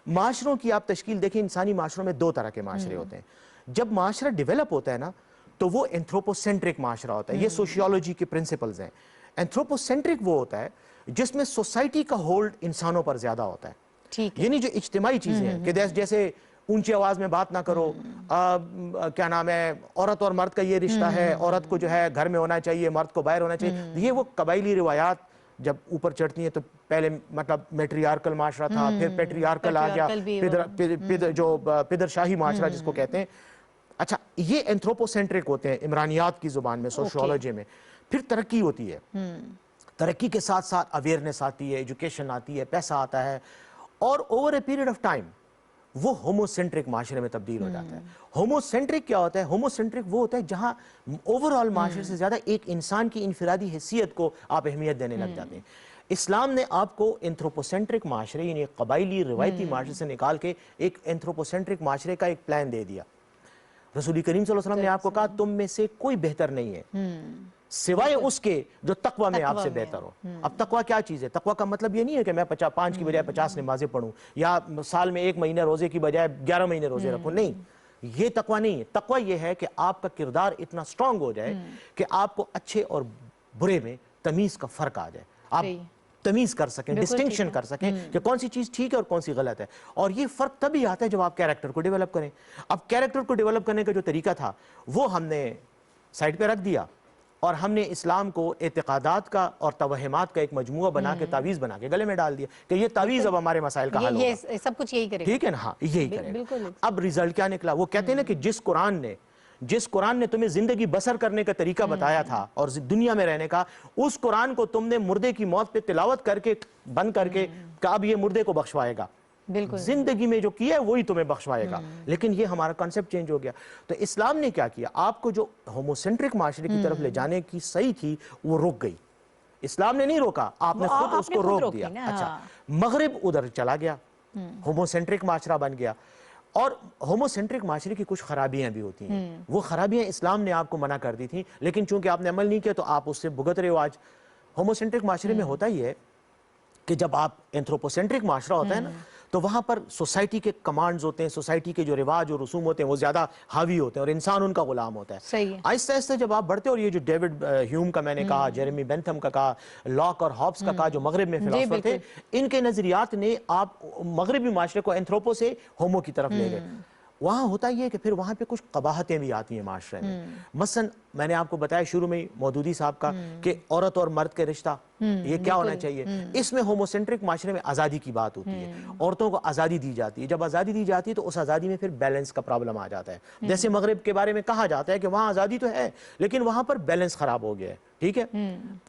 معاشروں کی آپ تشکیل دیکھیں، انسانی معاشروں میں 2 طرح کے معاشرے ہوتے ہیں. جب معاشرہ ڈیولپ ہوتا ہے نا، تو وہ اینتھروپوسینٹرک معاشرہ ہوتا ہے. یہ سوشیولوجی کے پرنسپلز ہیں. اینتھروپوسینٹرک وہ ہوتا ہے جس میں سوسائٹی کا ہولڈ انسانوں پر زیادہ ہوتا ہے. یعنی جو اجتماعی چیزیں ہیں کہ جیسے اونچی آواز میں بات نہ کرو، کیا نام ہے، عورت اور مرد کا یہ رشتہ ہے، عورت کو جو ہے گھر میں ہونا چاہیے، مرد کو باہر ہونا چاہیے. یہ وہ قبائلی روایات جب اوپر چڑھتی ہیں تو پہلے مطلب میٹریارکل معاشرہ تھا، پھر پیٹریارکل آ گیا، جو پدر شاہی معاشرہ جس کو کہتے ہیں. اچھا یہ اینتھروپوسینٹرک ہوتے ہیں عمرانیات کی زبان میں، سوشیولوجی میں. پھر ترقی ہوتی ہے، ترقی کے ساتھ ساتھ اویئرنیس آتی ہے، ایجوکیشن آتی ہے، پیسہ آتا ہے، اور over a period of time وہ ہوموسینٹرک معاشرے میں تبدیل ہو جاتا ہے. ہوموسینٹرک کیا ہوتا ہے؟ ہوموسینٹرک وہ ہوتا ہے جہاں اوور آل معاشرے سے زیادہ ایک انسان کی انفرادی حیثیت کو آپ اہمیت دینے لگ جاتے ہیں. اسلام نے آپ کو اینتھروپوسینٹرک معاشرے یعنی قبائلی روایتی معاشرے سے نکال کے ایک اینتھروپوسینٹرک معاشرے کا ایک پلان دے دیا. رسول کریم صلی اللہ علیہ وسلم نے آپ کو کہا تم میں سے کوئی بہتر نہیں ہے سوائے اس کے جو تقوی میں آپ سے بہتر ہو. اب تقوی کیا چیز ہے؟ تقوی کا مطلب یہ نہیں ہے کہ میں 5 کی بجائے 50 نمازیں پڑھوں یا سال میں 1 مہینہ روزے کی بجائے 11 مہینے روزے رکھوں. نہیں، یہ تقوی نہیں ہے. تقوی یہ ہے کہ آپ کا کردار اتنا سٹرونگ ہو جائے کہ آپ کو اچھے اور برے میں تمیز کا فرق آ جائے، آپ تمیز کر سکیں، ڈسٹنکشن کر سکیں کہ کون سی چیز ٹھیک ہے اور کون سی غلط ہے. اور یہ فرق تبھی آتا ہے جب آپ کیریکٹر کو ڈیولپ کریں. اب کیریکٹر کو ڈیولپ کرنے کا جو طریقہ تھا وہ ہم نے سائڈ پہ رکھ دیا اور ہم نے اسلام کو اعتقادات کا اور توہمات کا ایک مجموعہ بنا کے تعویذ بنا کے گلے میں ڈال دیا کہ یہ تعویذ اب ہمارے مسائل کا حل ہوگا. سب کچھ یہی کرے گا. ٹھیک ہے نا؟ ہاں یہی کرے گا. اب ریزلٹ کیا نکلا؟ وہ کہتے ہیں نا کہ جس قرآن نے تمہیں زندگی بسر کرنے کا طریقہ بتایا تھا اور دنیا میں رہنے کا، اس قرآن کو تم نے مردے کی موت پہ تلاوت کر کے بند کر کے کہ اب یہ مردے کو بخشوائے گا. زندگی میں جو کیا ہے وہی تمہیں بخشوائے گا. لیکن یہ ہمارا کانسیپٹ چینج ہو گیا. تو اسلام نے کیا کیا؟ آپ کو جو ہوموسینٹرک معاشرے کی طرف لے جانے کی صحیح تھی وہ رک گئی. اسلام نے نہیں روکا، آپ نے خود اس کو روک دیا. اچھا مغرب ادھر چلا گیا، ہوموسینٹرک معاشرہ بن گیا. اور ہوموسینٹرک معاشرے کی کچھ خرابیاں بھی ہوتی ہیں. وہ خرابیاں اسلام نے آپ کو منع کر دی تھیں، لیکن چونکہ آپ نے عمل نہیں کیا تو آپ اس سے بھگت رہے ہو. آج ہوموسینٹرک معاشرے میں ہوتا ہی ہے کہ جب آپ اینتھروپوسینٹرک معاشرہ ہوتا ہے نا تو وہاں پر سوسائٹی کے کمانڈز ہوتے ہیں، سوسائٹی کے جو رواج اور رسوم ہوتے ہیں وہ زیادہ حاوی ہوتے ہیں اور انسان ان کا غلام ہوتا ہے. آہستہ آہستہ جب آپ بڑھتے، اور یہ جو ڈیوڈ ہیوم کا میں نے کہا، جیریمی بینتھم کا کہا، لاک اور ہابس کا کہا، جو مغرب میں فلاسفر تھے، ان کے نظریات نے آپ مغربی معاشرے کو اینتھروپو سے ہومو کی طرف لے گئے. وہاں ہوتا یہ ہے کہ پھر وہاں پہ کچھ قباحتیں بھی آتی ہیں معاشرے میں. مثلا میں نے آپ کو بتایا شروع میں مودودی صاحب کا کہ عورت اور مرد کے رشتہ یہ کیا ہونا چاہیے. اس میں ہوموسینٹرک معاشرے میں آزادی کی بات ہوتی ہے، عورتوں کو آزادی دی جاتی ہے. جب آزادی دی جاتی ہے تو اس آزادی میں پھر بیلنس کا پرابلم آ جاتا ہے. جیسے مغرب کے بارے میں کہا جاتا ہے کہ وہاں آزادی تو ہے لیکن وہاں پر بیلنس خراب ہو گیا ہے. ٹھیک ہے،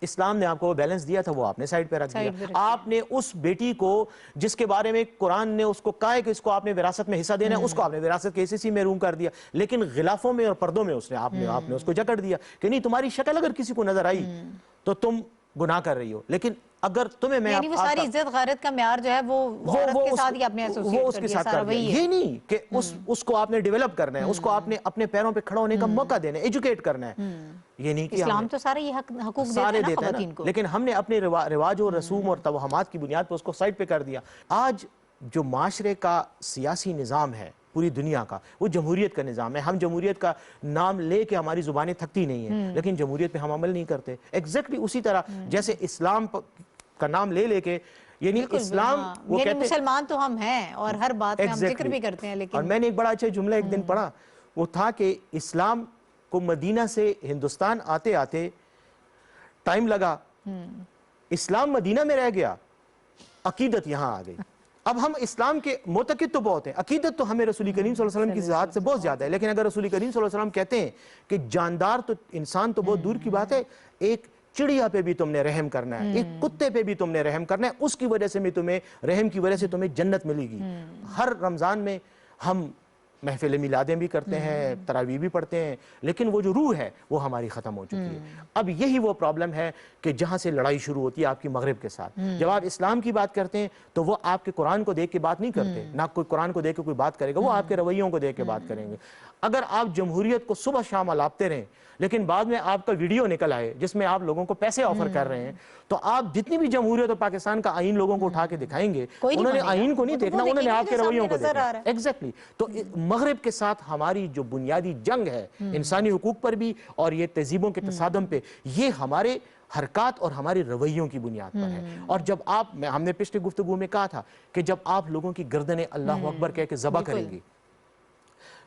اسلام نے آپ کو وہ بیلنس دیا تھا، وہ آپ نے سائڈ پہ رکھ دیا. آپ نے اس بیٹی کو جس کے بارے میں قرآن نے اس کو کہا ہے کہ اس کو آپ نے وراثت میں حصہ دینا ہے، اس کو آپ نے وراثت کے حصے سے محروم کر دیا. لیکن غلافوں میں اور پردوں میں آپ نے اس کو جکڑ دیا کہ نہیں، تمہاری شکل اگر کسی کو نظر آئی تو تم گناہ کر رہی ہو. لیکن اگر تمہیں میں یعنی وہ ساری عزت غیرت کا معیار جو ہے وہ عورت کے ساتھ ہی اپنے ایسوسیٹ کر دیا. سارا وہی ہے. یہ نہیں کہ اس کو آپ نے ڈیولپ کرنا ہے، اس کو آپ نے اپنے پیروں پہ کھڑا ہونے کا موقع دینا ہے، ایجوکیٹ کرنا ہے. یہ نہیں کہ اسلام تو سارے یہ حقوق دیتا ہے نا خواتین کو، لیکن ہم نے اپنے رواج اور رسوم اور توہمات کی بنیاد پر اس کو سائڈ پہ کر دیا. آج جو معاشرے کا سیاسی نظام ہے پوری دنیا کا، وہ جمہوریت کا نظام ہے. ہم جمہوریت کا نام لے کے ہماری زبانیں تھکتی نہیں ہیں لیکن جمہوریت پہ ہم عمل نہیں کرتے. ایگزیکٹلی اسی طرح جیسے اسلام کا نام لے کے یعنی اسلام وہ یعنی کہتے ہیں مسلمان تو ہم ہیں اور ہر بات میں ہم ذکر بھی کرتے ہیں. لیکن اور میں نے ایک بڑا اچھا جملہ ایک دن پڑھا، وہ تھا کہ اسلام کو مدینہ سے ہندوستان آتے آتے ٹائم لگا، اسلام مدینہ میں رہ گیا، عقیدت یہاں آ گئی. اب ہم اسلام کے معتقد تو بہت ہیں، عقیدت تو ہمیں رسول کریم صلی اللہ علیہ وسلم کی ذات سے بہت زیادہ ہے. لیکن اگر رسول کریم صلی اللہ علیہ وسلم کہتے ہیں کہ جاندار تو انسان تو بہت دور کی بات ہے، ایک چڑیا پہ بھی تم نے رحم کرنا ہے، ایک کتے پہ بھی تم نے رحم کرنا ہے، اس کی وجہ سے بھی تمہیں رحم کی وجہ سے تمہیں جنت ملے گی. ہر رمضان میں ہم محفل میلادیں بھی کرتے ہیں، تراویح بھی پڑھتے ہیں، لیکن وہ جو روح ہے وہ ہماری ختم ہو چکی ہے. اب یہی وہ پرابلم ہے کہ جہاں سے لڑائی شروع ہوتی ہے آپ کی مغرب کے ساتھ. جب آپ اسلام کی بات کرتے ہیں تو وہ آپ کے قرآن کو دیکھ کے بات نہیں کرتے، نہ کوئی قرآن کو دیکھ کے کوئی بات کرے گا، وہ آپ کے رویوں کو دیکھ کے بات کریں گے. اگر آپ جمہوریت کو صبح شام الاپتے رہیں لیکن بعد میں آپ کا ویڈیو نکل آئے جس میں آپ لوگوں کو پیسے آفر کر رہے ہیں، تو آپ جتنی بھی جمہوریت اور پاکستان کا آئین لوگوں کو اٹھا کے دکھائیں گے، انہوں نے آئین کو نہیں دیکھنا، انہوں نے آپ کے رویوں کو دیکھنا. ایگزیکٹلی. تو مغرب کے ساتھ ہماری جو بنیادی جنگ ہے انسانی حقوق پر بھی اور یہ تہذیبوں کے تصادم پہ، یہ ہمارے حرکات اور ہمارے رویوں کی بنیاد پر ہے. اور جب ہم نے پچھلی گفتگو میں کہا تھا کہ جب آپ لوگوں کی گردنیں اللہ اکبر کہہ کے ذبح کریں گی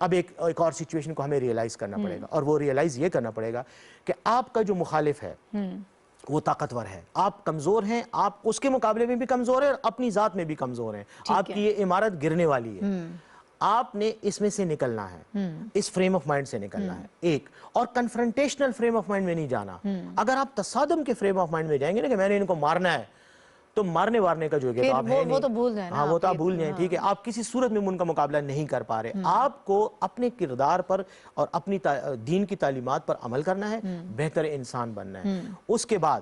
اب ایک اور سچویشن کو ہمیں ریئلائز کرنا پڑے گا، اور وہ ریئلائز یہ کرنا پڑے گا کہ آپ کا جو مخالف ہے وہ طاقتور ہے، آپ کمزور ہیں، آپ اس کے مقابلے میں بھی کمزور ہیں اور اپنی ذات میں بھی کمزور ہیں، آپ کی یہ عمارت گرنے والی ہے، آپ نے اس میں سے نکلنا ہے، اس فریم آف مائنڈ سے نکلنا ہے ایک، اور کنفرنٹیشنل فریم آف مائنڈ میں نہیں جانا۔ اگر آپ تصادم کے فریم آف مائنڈ میں جائیں گے نا کہ میں نے ان کو مارنا ہے، تو مارنے وارنے کا جو ہے تو آپ ہے نہیں، وہ تو بھول جائیں نا، ہاں وہ تو آپ بھول جائیں، ٹھیک ہے، آپ کسی صورت میں ان کا مقابلہ نہیں کر پا رہے، آپ کو اپنے کردار پر اور اپنی دین کی تعلیمات پر عمل کرنا ہے، بہتر انسان بننا ہے، اس کے بعد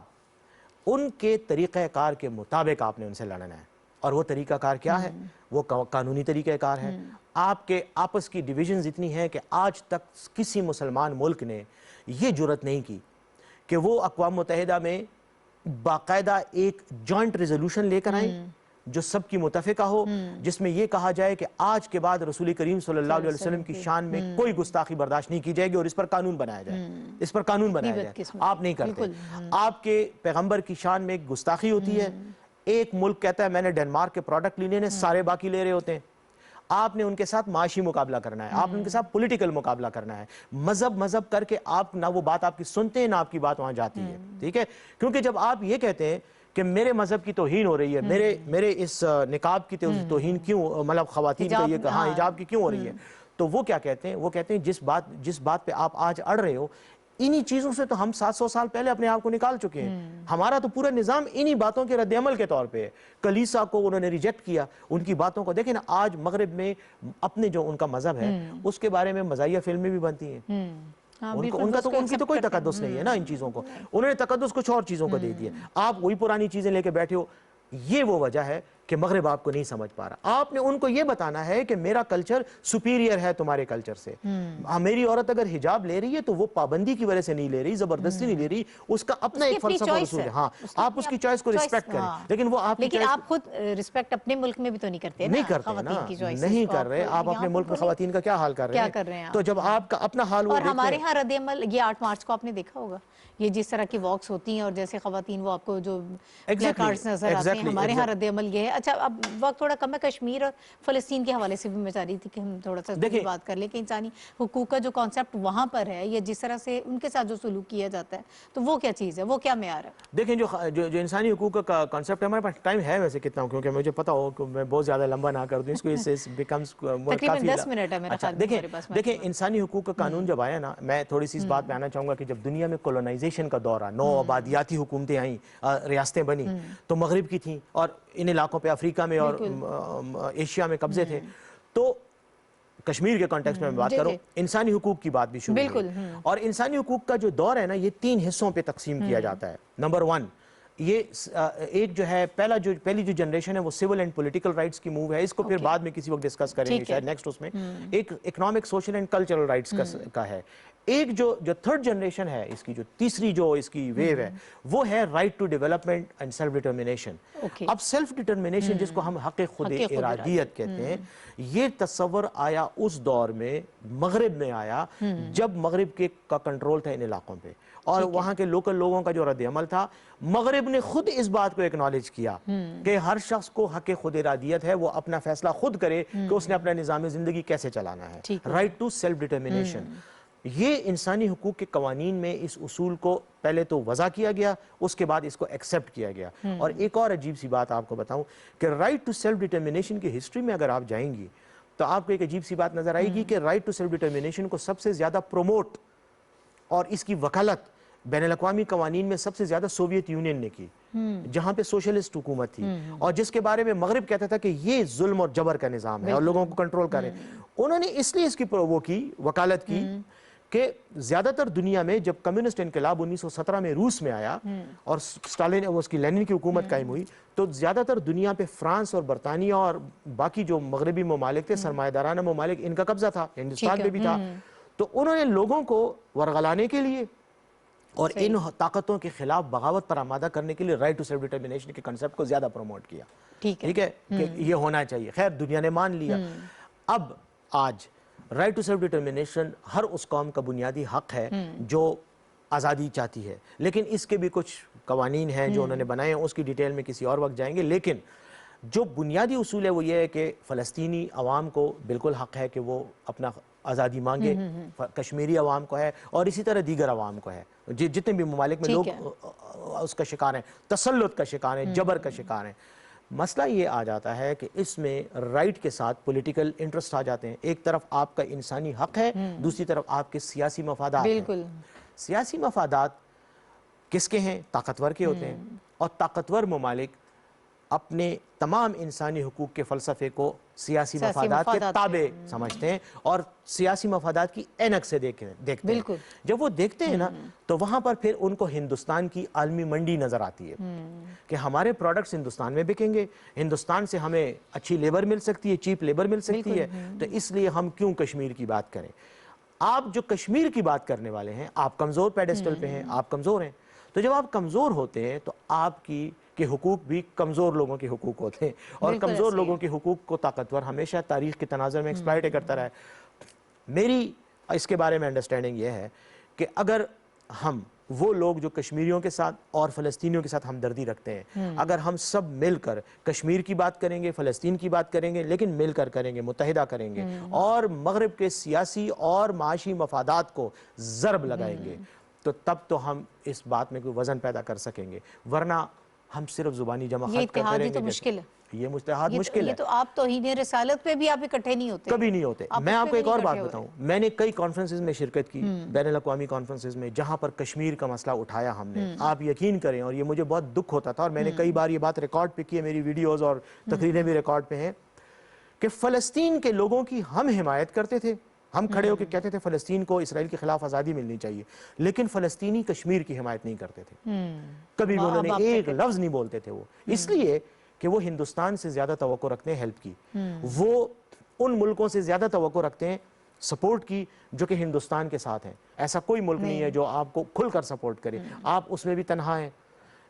ان کے طریقہ کار کے مطابق آپ نے ان سے لڑنا ہے، اور وہ طریقہ کار کیا ہے؟ وہ قانونی طریقہ کار ہے۔ آپ کے آپس کی ڈیویژنز اتنی ہیں کہ آج تک کسی مسلمان ملک نے یہ جرت نہیں کی کہ وہ اقوام متحدہ میں باقاعدہ ایک جوائنٹ ریزولوشن لے کر آئیں جو سب کی متفقہ ہو، جس میں یہ کہا جائے کہ آج کے بعد رسول کریم صلی اللہ علیہ وسلم کی شان میں کوئی گستاخی برداشت نہیں کی جائے گی اور اس پر قانون بنایا جائے، اس پر قانون بنایا جائے۔ آپ نہیں کرتے، آپ کے پیغمبر کی شان میں ایک گستاخی ہوتی ہے، ایک ملک کہتا ہے میں نے ڈنمارک کے پروڈکٹ لینے نے، سارے باقی لے رہے ہوتے ہیں، آپ نے ان کے ساتھ معاشی مقابلہ کرنا ہے، آپ نے ان کے ساتھ پولیٹیکل مقابلہ کرنا ہے، مذہب کر کے آپ نہ وہ بات آپ کی سنتے ہیں نہ آپ کی بات وہاں جاتی ہے، ٹھیک ہے؟ کیونکہ جب آپ یہ کہتے ہیں کہ میرے مذہب کی توہین ہو رہی ہے، میرے اس نقاب کی توہین کیوں، مطلب خواتین کا یہ کہاں حجاب کی کیوں ہو رہی ہے، تو وہ کیا کہتے ہیں؟ وہ کہتے ہیں جس بات پہ آپ آج اڑ رہے ہو، انہی چیزوں سے تو ہم 700 سال پہلے اپنے آپ کو نکال چکے ہیں، ہمارا تو پورا نظام انہی باتوں کے رد عمل کے طور پہ ہے۔ کلیسا کو انہوں نے ریجیکٹ کیا، ان کی باتوں کو دیکھیں نا، آج مغرب میں اپنے جو ان کا مذہب ہے اس کے بارے میں مزاحیہ فلمیں بھی بنتی ہیں، ان کی تو کوئی تقدس نہیں ہے نا ان چیزوں کو، انہوں نے تقدس کچھ اور چیزوں کو دے دیا، آپ وہی پرانی چیزیں لے کے بیٹھے ہو۔ یہ وہ وجہ ہے کہ مغرب آپ کو نہیں سمجھ پا رہا، آپ نے ان کو یہ بتانا ہے کہ میرا کلچر سپیریئر ہے تمہارے کلچر سے، میری عورت اگر حجاب لے رہی ہے تو وہ پابندی کی وجہ سے نہیں لے رہی، زبردستی نہیں لے رہی، اس کا اپنا ایک فلسفہ اور اصول ہے، ہاں آپ اس کی چوائس کو رسپیکٹ کریں، لیکن وہ آپ لیکن آپ خود رسپیکٹ اپنے ملک میں بھی تو نہیں کرتے نا، نہیں کرتے نا، نہیں کر رہے، آپ اپنے ملک میں خواتین کا کیا حال کر رہے ہیں، تو جب آپ کا اپنا حال وہ اور دیکھتے ہمارے ہیں۔ ہاں رد عمل یہ 8 مارچ کو آپ نے دیکھا ہوگا، یہ جس طرح کی واکس ہوتی ہیں اور جیسے خواتین وہ آپ کو جو پلیکارڈز نظر آتے ہیں، ہمارے ہاں رد عمل یہ ہے۔ اچھا اب وقت تھوڑا کم ہے، کشمیر اور فلسطین کے حوالے سے بھی میں چاہ رہی تھی کہ ہم تھوڑا سا بات کر لیں کہ انسانی حقوق کا جو کانسیپٹ وہاں پر ہے یا جس طرح سے ان کے ساتھ جو سلوک کیا جاتا ہے تو وہ کیا چیز ہے، وہ کیا معیار ہے؟ دیکھیں جو انسانی حقوق کا کانسیپٹ ہے، ہمارے پاس ٹائم ہے ویسے کتنا ہوں کیونکہ مجھے پتا ہو کہ میں بہت زیادہ لمبا نہ کر دوں اس کو، اس سے بیکمز تقریباً 10 منٹ ہے میرا خیال میں ہمارے پاس۔ دیکھیں انسانی حقوق کا قانون جب آیا نا، میں تھوڑی سی اس بات پہ آنا چاہوں گا کہ جب دنیا میں کولونائزیشن کا دور آ، نو آبادیاتی حکومتیں آئیں، ریاستیں بنی تو مغرب کی تھیں اور ان علاقوں پہ افریقہ میں اور ایشیا میں قبضے تھے، تو کشمیر کے کانٹیکسٹ میں بات کروں، انسانی حقوق کی بات بھی شروع ہوئی، اور انسانی حقوق کا جو دور ہے نا یہ 3 حصوں پہ تقسیم کیا جاتا ہے۔ نمبر 1، یہ ایک جو ہے پہلی جو جنریشن ہے وہ سول اینڈ پولیٹیکل رائٹس کی موو ہے، اس کو پھر بعد میں کسی وقت ڈسکس کریں گے شاید نیکسٹ اس میں۔ ایک economic, social and cultural rights کا ہے۔ ایک جو تھرڈ جنریشن ہے اس کی، جو تیسری جو اس کی ویو ہے وہ ہے right to development and self determination. اب سیلف ڈٹرمنیشن جس کو ہم حق خود ارادیت کہتے ہیں، یہ تصور آیا اس دور میں، مغرب میں آیا جب مغرب کا کنٹرول تھا ان علاقوں پہ، اور وہاں کے لوکل لوگوں کا جو رد عمل تھا، مغرب نے خود اس بات کو ایکنالج کیا کہ ہر شخص کو حق خود ارادیت ہے، وہ اپنا فیصلہ خود کرے کہ اس نے اپنا نظام زندگی کیسے چلانا ہے، رائٹ ٹو سیلف ڈٹرمنیشن۔ یہ انسانی حقوق کے قوانین میں اس اصول کو پہلے تو وضع کیا گیا، اس کے بعد اس کو ایکسیپٹ کیا گیا۔ اور ایک اور عجیب سی بات آپ کو بتاؤں کہ رائٹ ٹو سیلف ڈٹرمنیشن کی ہسٹری میں اگر آپ جائیں گی تو آپ کو ایک عجیب سی بات نظر آئے گی کہ رائٹ ٹو سیلف ڈٹرمنیشن کو سب سے زیادہ پروموٹ اور اس کی وکالت بین الاقوامی قوانین میں سب سے زیادہ سوویت یونین نے کی، جہاں پہ سوشلسٹ حکومت تھی اور جس کے بارے میں مغرب کہتا تھا کہ یہ ظلم اور جبر کا نظام ہے اور لوگوں کو کنٹرول کرے۔ انہوں نے اس لیے اس کی وکالت کی کہ زیادہ تر دنیا میں جب کمیونسٹ انقلاب 1917 میں روس میں آیا اور اسٹالن اس کی لینن کی حکومت قائم ہوئی، تو زیادہ تر دنیا پہ فرانس اور برطانیہ اور باقی جو مغربی ممالک تھے، سرمایہ دارانہ ممالک، ان کا قبضہ تھا، ہندوستان میں بھی تھا۔ تو انہوں نے لوگوں کو ورغلانے کے لیے اور ان طاقتوں کے خلاف بغاوت پر آمادہ کرنے کے لیے رائٹ ٹو سیلف ڈٹرمنیشن کے کنسیپٹ کو زیادہ پروموٹ کیا، ٹھیک ہے کہ یہ ہونا چاہیے۔ خیر دنیا نے مان لیا۔ اب آج رائٹ ٹو سیلف ڈٹرمنیشن ہر اس قوم کا بنیادی حق ہے جو آزادی چاہتی ہے، لیکن اس کے بھی کچھ قوانین ہیں جو انہوں نے بنائے ہیں، اس کی ڈیٹیل میں کسی اور وقت جائیں گے۔ لیکن جو بنیادی اصول ہے وہ یہ ہے کہ فلسطینی عوام کو بالکل حق ہے کہ وہ اپنا آزادی مانگے، کشمیری عوام کو ہے اور اسی طرح دیگر عوام کو ہے، جتنے بھی ممالک میں لوگ اس کا شکار ہیں، تسلط کا شکار ہیں، جبر کا شکار ہیں۔ مسئلہ یہ آ جاتا ہے کہ اس میں رائٹ کے ساتھ پولیٹیکل انٹرسٹ آ جاتے ہیں۔ ایک طرف آپ کا انسانی حق ہے، دوسری طرف آپ کے سیاسی مفادات ہیں۔ بالکل سیاسی مفادات کس کے ہیں؟ طاقتور کے ہوتے ہیں، اور طاقتور ممالک اپنے تمام انسانی حقوق کے فلسفے کو سیاسی مفادات کے تابع سمجھتے ہیں اور سیاسی مفادات کی عینک سے دیکھتے ہیں۔ جب وہ دیکھتے ہیں نا تو وہاں پر پھر ان کو ہندوستان کی عالمی منڈی نظر آتی ہے کہ ہمارے پروڈکٹس ہندوستان میں بکیں گے، ہندوستان سے ہمیں اچھی لیبر مل سکتی ہے، چیپ لیبر مل سکتی ہے، تو اس لیے ہم کیوں کشمیر کی بات کریں۔ آپ جو کشمیر کی بات کرنے والے ہیں، آپ کمزور پیڈسٹل پہ ہیں، آپ کمزور ہیں، تو جب آپ کمزور ہوتے ہیں تو آپ کے حقوق بھی کمزور لوگوں کے حقوق ہوتے ہیں، اور کمزور لوگوں کے حقوق کو طاقتور ہمیشہ تاریخ کے تناظر میں ایکسپلائٹ کرتا رہا ہے۔ میری اس کے بارے میں انڈرسٹینڈنگ یہ ہے کہ اگر ہم وہ لوگ جو کشمیریوں کے ساتھ اور فلسطینیوں کے ساتھ ہمدردی رکھتے ہیں، اگر ہم سب مل کر کشمیر کی بات کریں گے، فلسطین کی بات کریں گے، لیکن مل کر کریں گے، متحدہ کریں گے، اور مغرب کے سیاسی اور معاشی مفادات کو ضرب لگائیں گے، تو تب تو ہم اس بات میں کوئی وزن پیدا کر سکیں گے، ورنہ ہم صرف زبانی جمع خط کرتے رہیں گے۔ تو مشکل ہے، یہ اتحاد مشکل ہے۔ یہ تو آپ توہین رسالت پہ بھی آپ اکٹھے نہیں ہوتے، کبھی نہیں ہوتے۔ میں آپ کو ایک اور بات بتاؤں، میں نے کئی کانفرنسز میں شرکت کی، بین الاقوامی کانفرنسز میں، جہاں پر کشمیر کا مسئلہ اٹھایا ہم نے، آپ یقین کریں، اور یہ مجھے بہت دکھ ہوتا تھا، اور میں نے کئی بار یہ بات ریکارڈ پہ کی ہے، میری ویڈیوز اور تقریریں بھی ریکارڈ پہ ہیں، کہ فلسطین کے لوگوں کی ہم حمایت کرتے تھے، ہم کھڑے ہو کے کہتے تھے فلسطین کو اسرائیل کے خلاف آزادی ملنی چاہیے، لیکن فلسطینی کشمیر کی حمایت نہیں کرتے تھے، کبھی بھی انہوں نے ایک لفظ نہیں بولتے تھے وہ، اس لیے کہ وہ ہندوستان سے زیادہ توقع رکھتے ہیں ہیلپ کی، وہ ان ملکوں سے زیادہ توقع رکھتے ہیں سپورٹ کی جو کہ ہندوستان کے ساتھ ہیں۔ ایسا کوئی ملک نہیں ہے جو آپ کو کھل کر سپورٹ کرے، آپ اس میں بھی تنہا ہیں،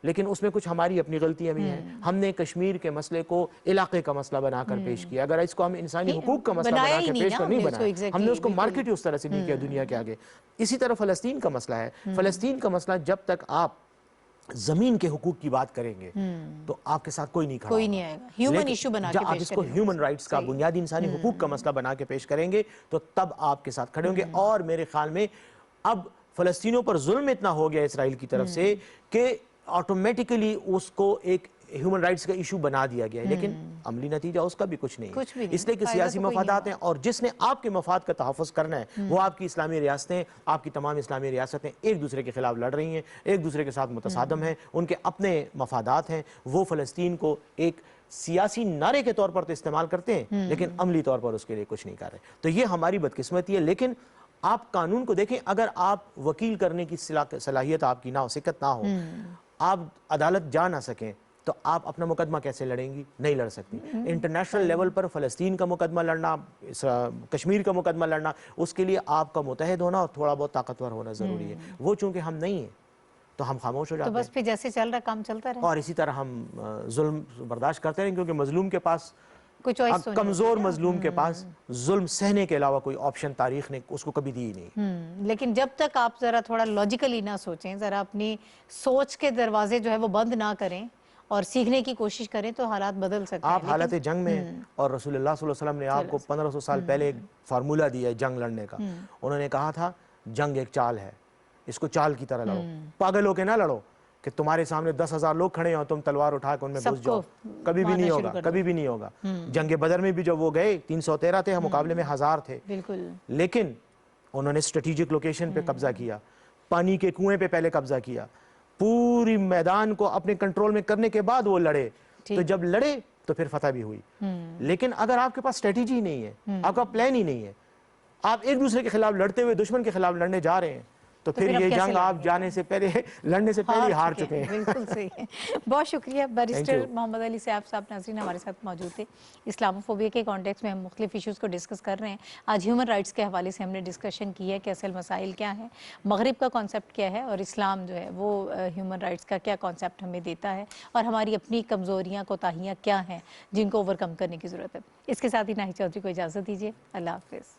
لیکن اس میں کچھ ہماری اپنی غلطیاں بھی ہیں۔ ہم نے کشمیر کے مسئلے کو علاقے کا مسئلہ بنا کر پیش کیا، اگر اس کو ہم انسانی حقوق کا مسئلہ بنا کے پیش کر نہیں بنایا، ہم نے اس کو مارکیٹ ہی اس طرح سے نہیں کیا دنیا کے آگے۔ اسی طرح فلسطین کا مسئلہ ہے، فلسطین کا مسئلہ جب تک آپ زمین کے حقوق کی بات کریں گے تو آپ کے ساتھ کوئی نہیں کھڑا، کوئی نہیں آئے گا، ہیومن ایشو بنا کے جب آپ اس کو ہیومن رائٹس کا، بنیادی انسانی حقوق کا مسئلہ بنا کے پیش کریں گے تو تب آپ کے ساتھ کھڑے ہوں گے۔ اور میرے خیال میں اب فلسطینیوں پر ظلم اتنا ہو گیا اسرائیل کی طرف سے کہ آٹومیٹیکلی اس کو ایک ہیومن رائٹس کا ایشو بنا دیا گیا ہے، لیکن عملی نتیجہ اس کا بھی کچھ نہیں ہے، اس لیے کہ سیاسی مفادات ہیں، اور جس نے آپ کے مفاد کا تحفظ کرنا ہے وہ آپ کی اسلامی ریاستیں، آپ کی تمام اسلامی ریاستیں ایک دوسرے کے خلاف لڑ رہی ہیں، ایک دوسرے کے ساتھ متصادم ہیں، ان کے اپنے مفادات ہیں، وہ فلسطین کو ایک سیاسی نعرے کے طور پر تو استعمال کرتے ہیں لیکن عملی طور پر اس کے لیے کچھ نہیں کر رہے۔ تو یہ ہماری بدقسمتی ہے، لیکن آپ قانون کو دیکھیں، اگر آپ وکیل کرنے کی صلاحیت آپ کی نہ ہو، سکت نہ ہو، آپ عدالت جا نہ سکیں، تو آپ اپنا مقدمہ کیسے لڑیں گی؟ نہیں لڑ سکتی۔ انٹرنیشنل لیول پر فلسطین کا مقدمہ لڑنا، کشمیر کا مقدمہ لڑنا، اس کے لیے آپ کا متحد ہونا اور تھوڑا بہت طاقتور ہونا ضروری ہے، وہ چونکہ ہم نہیں ہیں تو ہم خاموش ہو جاتے ہیں، تو بس پھر جیسے چل رہا کام چلتا رہے، اور اسی طرح ہم ظلم برداشت کرتے رہیں، کیونکہ مظلوم کے پاس، کچھ کمزور مظلوم کے پاس ظلم سہنے کے علاوہ کوئی آپشن تاریخ نے اس کو کبھی دی نہیں۔ لیکن جب تک آپ ذرا تھوڑا لاجیکلی نہ سوچیں، ذرا اپنی سوچ کے دروازے جو ہے وہ بند نہ کریں اور سیکھنے کی کوشش کریں تو حالات بدل سکتے ہیں۔ آپ حالت جنگ میں، اور رسول اللہ صلی اللہ علیہ وسلم نے آپ کو 1500 سال پہلے ایک فارمولہ دیا ہے جنگ لڑنے کا، انہوں نے کہا تھا جنگ ایک چال ہے، اس کو چال کی طرح لڑو، پاگل ہو کے نہ لڑو کہ تمہارے سامنے 10,000 لوگ کھڑے ہیں اور تم تلوار اٹھا کے ان میں گھس جاؤ، کبھی بھی نہیں ہوگا، کبھی بھی نہیں ہوگا۔ جنگ بدر میں بھی جب وہ گئے 313 تھے، مقابلے میں 1000 تھے، لیکن انہوں نے اسٹریٹجک لوکیشن پہ قبضہ کیا، پانی کے کنویں پہ پہلے قبضہ کیا، پوری میدان کو اپنے کنٹرول میں کرنے کے بعد وہ لڑے، تو جب لڑے تو پھر فتح بھی ہوئی۔ لیکن اگر آپ کے پاس اسٹریٹجی نہیں ہے، آپ کا پلان ہی نہیں ہے، آپ ایک دوسرے کے خلاف لڑتے ہوئے دشمن کے خلاف لڑنے جا رہے ہیں، تو پھر یہ جنگ آپ جانے سے پہلے، لڑنے سے پہلے ہار چکے ہیں۔ بالکل صحیح ہے۔ بہت شکریہ بیرسٹر محمد علی صاحب ناظرین ہمارے ساتھ موجود تھے۔ اسلاموفوبیا کے کانٹیکس میں ہم مختلف ایشوز کو ڈسکس کر رہے ہیں۔ آج ہیومن رائٹس کے حوالے سے ہم نے ڈسکشن کی ہے کہ اصل مسائل کیا ہیں، مغرب کا کانسیپٹ کیا ہے، اور اسلام جو ہے وہ ہیومن رائٹس کا کیا کانسیپٹ ہمیں دیتا ہے، اور ہماری اپنی کمزوریاں، کوتاہیاں کیا ہیں جن کو اوور کم کرنے کی ضرورت ہے۔ اس کے ساتھ ہی ناہید چودھری کو اجازت دیجیے۔ اللہ حافظ۔